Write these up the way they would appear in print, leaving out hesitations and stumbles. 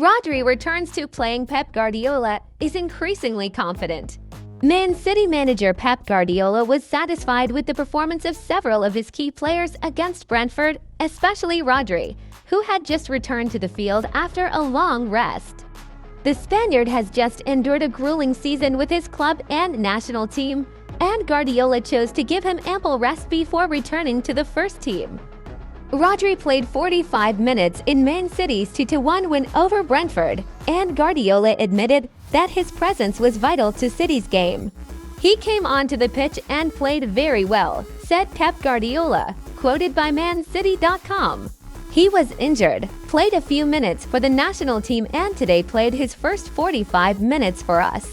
Rodri returns to playing. Pep Guardiola is increasingly confident. Man City manager Pep Guardiola was satisfied with the performance of several of his key players against Brentford, especially Rodri, who had just returned to the field after a long rest. The Spaniard has just endured a grueling season with his club and national team, and Guardiola chose to give him ample rest before returning to the first team. Rodri played 45 minutes in Man City's 2-1 win over Brentford, and Guardiola admitted that his presence was vital to City's game. "He came onto the pitch and played very well," said Pep Guardiola, quoted by ManCity.com. "He was injured, played a few minutes for the national team and today played his first 45 minutes for us.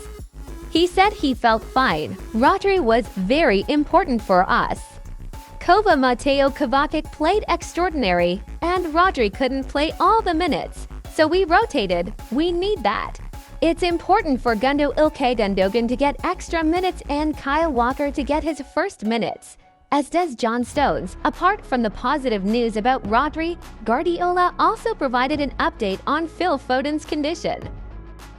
He said he felt fine. Rodri was very important for us. Mateo Kovacic played extraordinary, and Rodri couldn't play all the minutes, so we rotated. We need that. It's important for Gundo Ilkay Gundogan to get extra minutes and Kyle Walker to get his first minutes, as does John Stones." Apart from the positive news about Rodri, Guardiola also provided an update on Phil Foden's condition.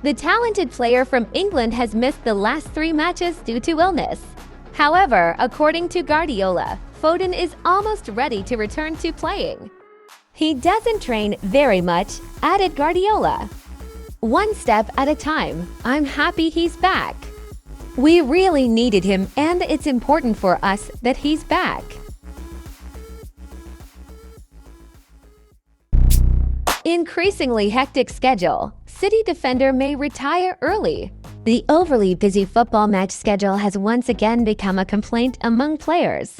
The talented player from England has missed the last 3 matches due to illness. However, according to Guardiola, Foden is almost ready to return to playing. "He doesn't train very much," added Guardiola. "One step at a time. I'm happy he's back. We really needed him, and it's important for us that he's back." Increasingly hectic schedule. City defender may retire early. The overly busy football match schedule has once again become a complaint among players.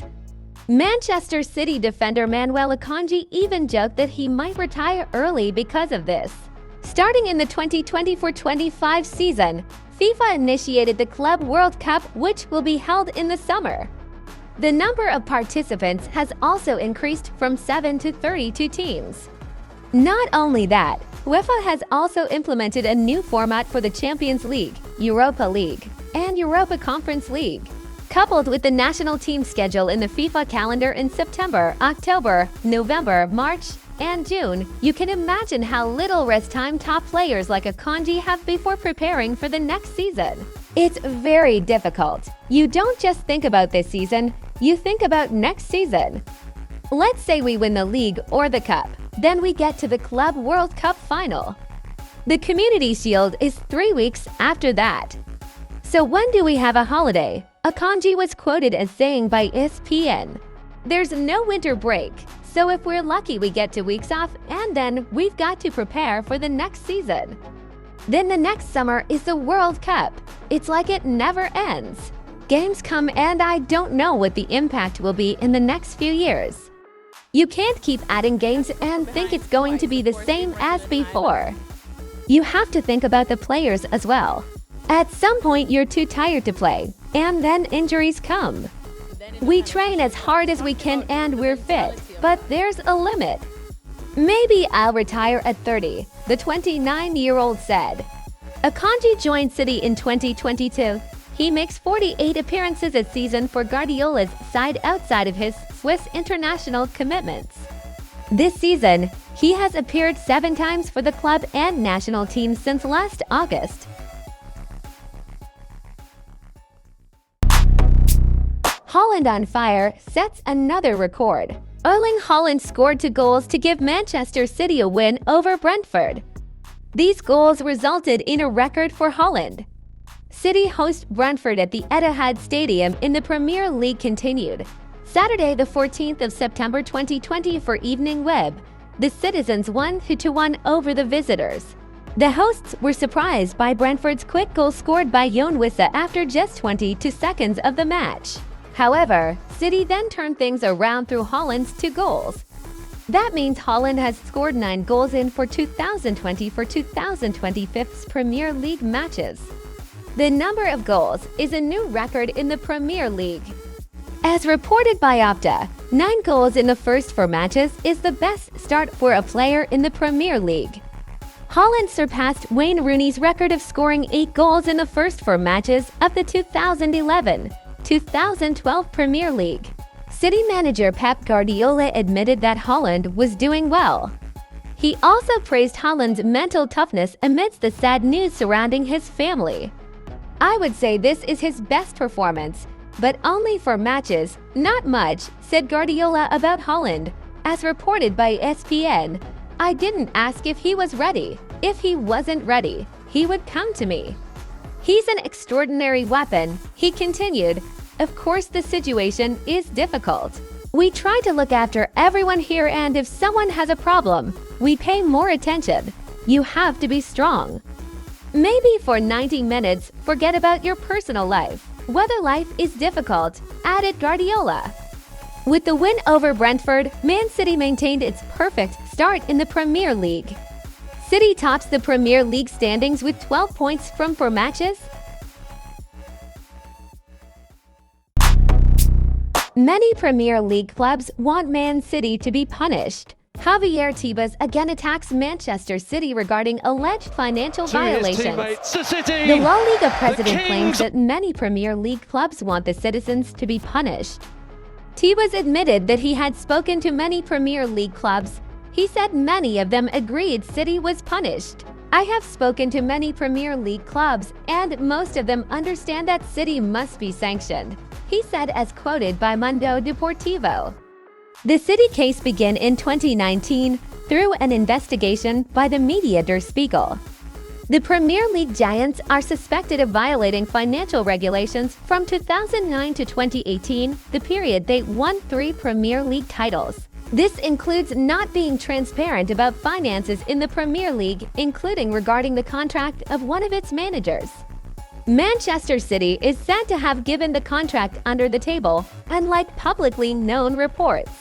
Manchester City defender Manuel Akanji even joked that he might retire early because of this. Starting in the 2024-25 season, FIFA initiated the Club World Cup, which will be held in the summer. The number of participants has also increased from 7 to 32 teams. Not only that, UEFA has also implemented a new format for the Champions League, Europa League, and Europa Conference League. Coupled with the national team schedule in the FIFA calendar in September, October, November, March, and June, you can imagine how little rest time top players like Akanji have before preparing for the next season. It's very difficult. You don't just think about this season, you think about next season. Let's say we win the league or the cup, then we get to the Club World Cup final. The Community Shield is 3 weeks after that. So when do we have a holiday? Akanji was quoted as saying by ESPN, "There's no winter break, so if we're lucky we get 2 weeks off, and then we've got to prepare for the next season. Then the next summer is the World Cup. It's like it never ends. Games come and I don't know what the impact will be in the next few years. You can't keep adding games and think it's going to be the same as before. You have to think about the players as well. At some point you're too tired to play, and then injuries come. We train as hard as we can and we're fit, but there's a limit. Maybe I'll retire at 30, the 29-year-old said. Akanji joined City in 2022. He makes 48 appearances a season for Guardiola's side outside of his Swiss international commitments. This season, he has appeared 7 times for the club and national team since last August. Haaland on fire sets another record. Erling Haaland scored 2 goals to give Manchester City a win over Brentford. These goals resulted in a record for Haaland. City host Brentford at the Etihad Stadium in the Premier League continued. Saturday, the 14th of September 2020 for Evening Web, the Citizens won 2-1 over the visitors. The hosts were surprised by Brentford's quick goal scored by Yoane Wissa after just 22 seconds of the match. However, City then turned things around through Haaland's 2 goals. That means Haaland has scored 9 goals in for 2020-2025's Premier League matches. The number of goals is a new record in the Premier League. As reported by Opta, 9 goals in the first 4 matches is the best start for a player in the Premier League. Haaland surpassed Wayne Rooney's record of scoring 8 goals in the first 4 matches of the 2011-2012 Premier League. City manager Pep Guardiola admitted that Haaland was doing well. He also praised Haaland's mental toughness amidst the sad news surrounding his family. "I would say this is his best performance, but only for matches, not much," said Guardiola about Haaland, as reported by ESPN. "I didn't ask if he was ready. If he wasn't ready, he would come to me. He's an extraordinary weapon," he continued. "Of course the situation is difficult. We try to look after everyone here, and if someone has a problem, we pay more attention. You have to be strong. Maybe for 90 minutes, forget about your personal life. Whether life is difficult," added Guardiola. With the win over Brentford, Man City maintained its perfect start in the Premier League. City tops the Premier League standings with 12 points from 4 matches. Many Premier League clubs want Man City to be punished. Javier Tebas again attacks Manchester City regarding alleged financial violations. The La Liga president claims that many Premier League clubs want the citizens to be punished. Tebas admitted that he had spoken to many Premier League clubs. He said many of them agreed City was punished. "I have spoken to many Premier League clubs, and most of them understand that City must be sanctioned," he said, as quoted by Mundo Deportivo. The City case began in 2019 through an investigation by the media Der Spiegel. The Premier League giants are suspected of violating financial regulations from 2009 to 2018, the period they won 3 Premier League titles. This includes not being transparent about finances in the Premier League, including regarding the contract of one of its managers. Manchester City is said to have given the contract under the table, unlike publicly known reports.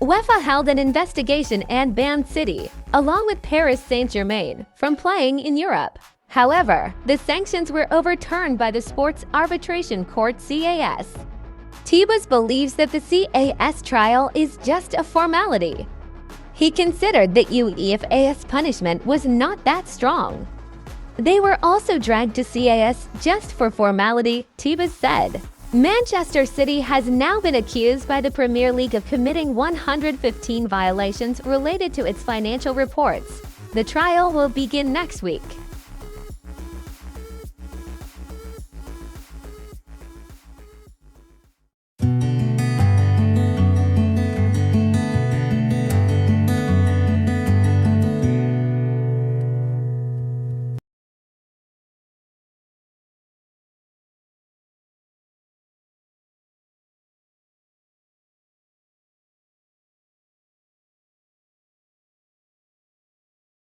UEFA held an investigation and banned City, along with Paris Saint-Germain, from playing in Europe. However, the sanctions were overturned by the Sports Arbitration Court (CAS). Tebas believes that the CAS trial is just a formality. He considered that UEFA's punishment was not that strong. "They were also dragged to CAS just for formality," Tebas said. Manchester City has now been accused by the Premier League of committing 115 violations related to its financial reports. The trial will begin next week.